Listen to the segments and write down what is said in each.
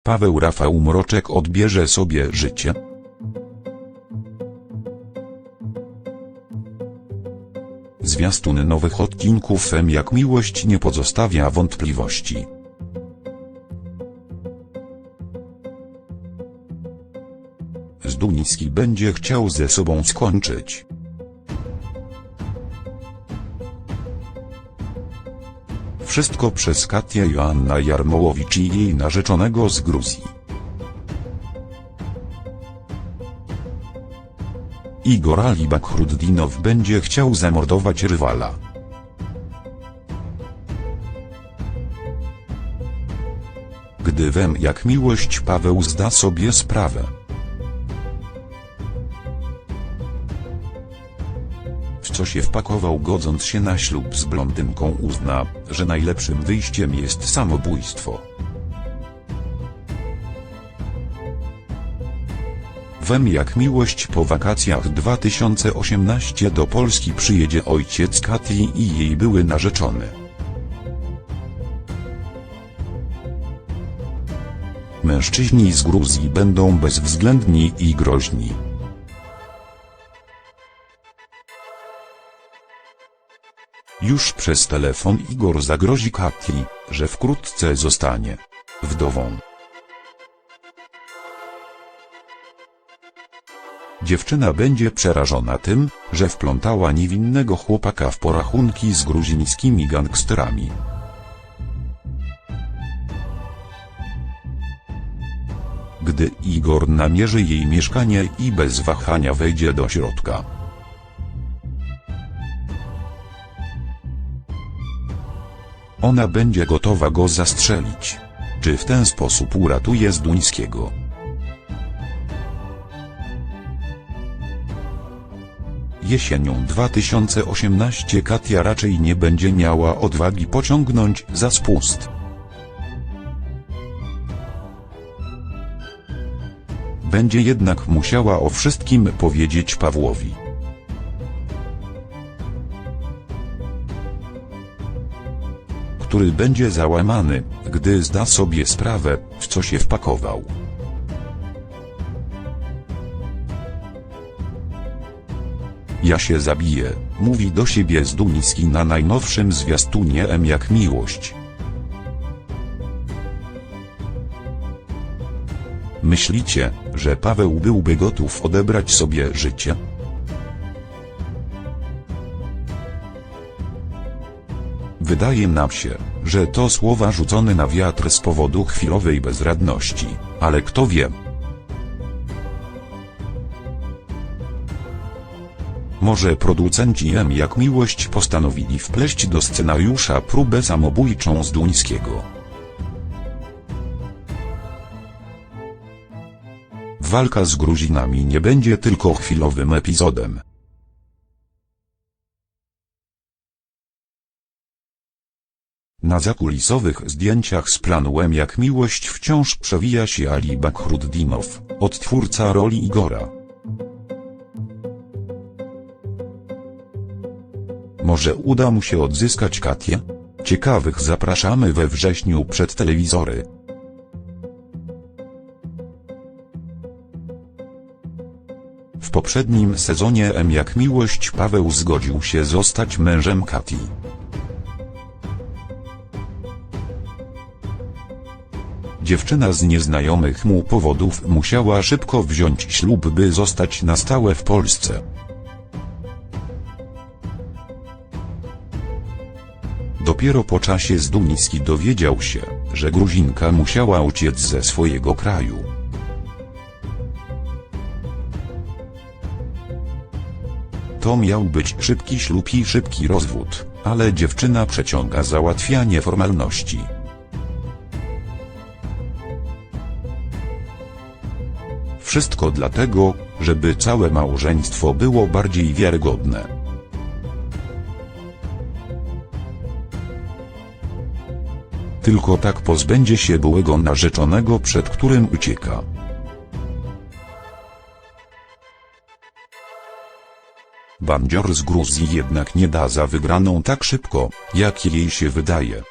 Paweł Rafał Mroczek odbierze sobie życie? Zwiastun nowych odcinków M jak miłość nie pozostawia wątpliwości. Zduński będzie chciał ze sobą skończyć. Wszystko przez Katię Joanna Jarmołowicz i jej narzeczonego z Gruzji. Igor Ali Bahrudinow będzie chciał zamordować rywala. Gdy w M jak miłość Paweł zda sobie sprawę, w co się wpakował godząc się na ślub z blondynką, uzna, że najlepszym wyjściem jest samobójstwo. W M jak miłość po wakacjach 2018 do Polski przyjedzie ojciec Katii i jej były narzeczony. Mężczyźni z Gruzji będą bezwzględni i groźni. Już przez telefon Igor zagrozi Katii, że wkrótce zostanie wdową. Dziewczyna będzie przerażona tym, że wplątała niewinnego chłopaka w porachunki z gruzińskimi gangsterami. Gdy Igor namierzy jej mieszkanie i bez wahania wejdzie do środka, ona będzie gotowa go zastrzelić. Czy w ten sposób uratuje Zduńskiego? Jesienią 2018 Katia raczej nie będzie miała odwagi pociągnąć za spust. Będzie jednak musiała o wszystkim powiedzieć Pawłowi. Który będzie załamany, gdy zda sobie sprawę, w co się wpakował. Ja się zabiję, mówi do siebie Zduński na najnowszym zwiastunie M jak miłość. Myślicie, że Paweł byłby gotów odebrać sobie życie? Wydaje nam się, że to słowa rzucone na wiatr z powodu chwilowej bezradności, ale kto wie? Może producenci M jak miłość postanowili wpleść do scenariusza próbę samobójczą Zduńskiego. Walka z Gruzinami nie będzie tylko chwilowym epizodem. Na zakulisowych zdjęciach z planu M jak miłość wciąż przewija się Ali Bahrudinow, odtwórca roli Igora. Może uda mu się odzyskać Katię? Ciekawych zapraszamy we wrześniu przed telewizory. W poprzednim sezonie M jak miłość Paweł zgodził się zostać mężem Katii. Dziewczyna z nieznajomych mu powodów musiała szybko wziąć ślub, by zostać na stałe w Polsce. Dopiero po czasie Zduński dowiedział się, że Gruzinka musiała uciec ze swojego kraju. To miał być szybki ślub i szybki rozwód, ale dziewczyna przeciąga załatwianie formalności. Wszystko dlatego, żeby całe małżeństwo było bardziej wiarygodne. Tylko tak pozbędzie się byłego narzeczonego, przed którym ucieka. Bandzior z Gruzji jednak nie da za wygraną tak szybko, jak jej się wydaje.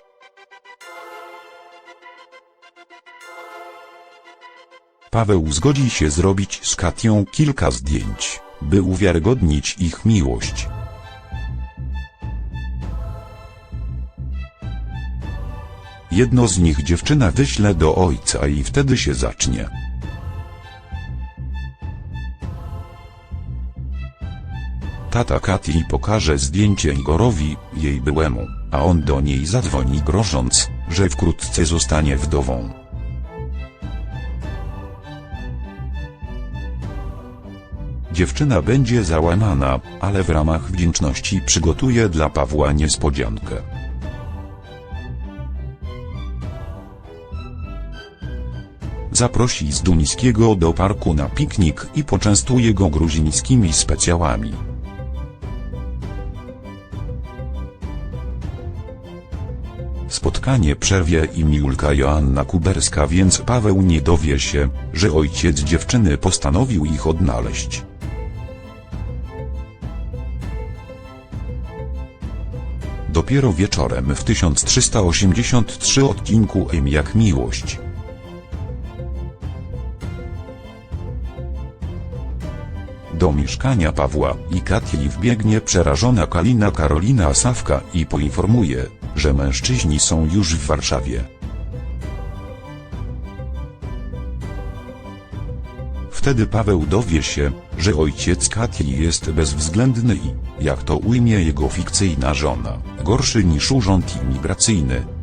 Paweł zgodzi się zrobić z Katią kilka zdjęć, by uwiarygodnić ich miłość. Jedno z nich dziewczyna wyśle do ojca i wtedy się zacznie. Tata Katii pokaże zdjęcie Igorowi, jej byłemu, a on do niej zadzwoni grożąc, że wkrótce zostanie wdową. Dziewczyna będzie załamana, ale w ramach wdzięczności przygotuje dla Pawła niespodziankę. Zaprosi Zduńskiego do parku na piknik i poczęstuje go gruzińskimi specjałami. Spotkanie przerwie im Julka Joanna Kuberska, więc Paweł nie dowie się, że ojciec dziewczyny postanowił ich odnaleźć. Dopiero wieczorem w 1383 odcinku M jak miłość. Do mieszkania Pawła i Katii wbiegnie przerażona Kalina Karolina Sawka i poinformuje, że mężczyźni są już w Warszawie. Wtedy Paweł dowie się, że ojciec Katii jest bezwzględny i, jak to ujmie jego fikcyjna żona, gorszy niż urząd imigracyjny.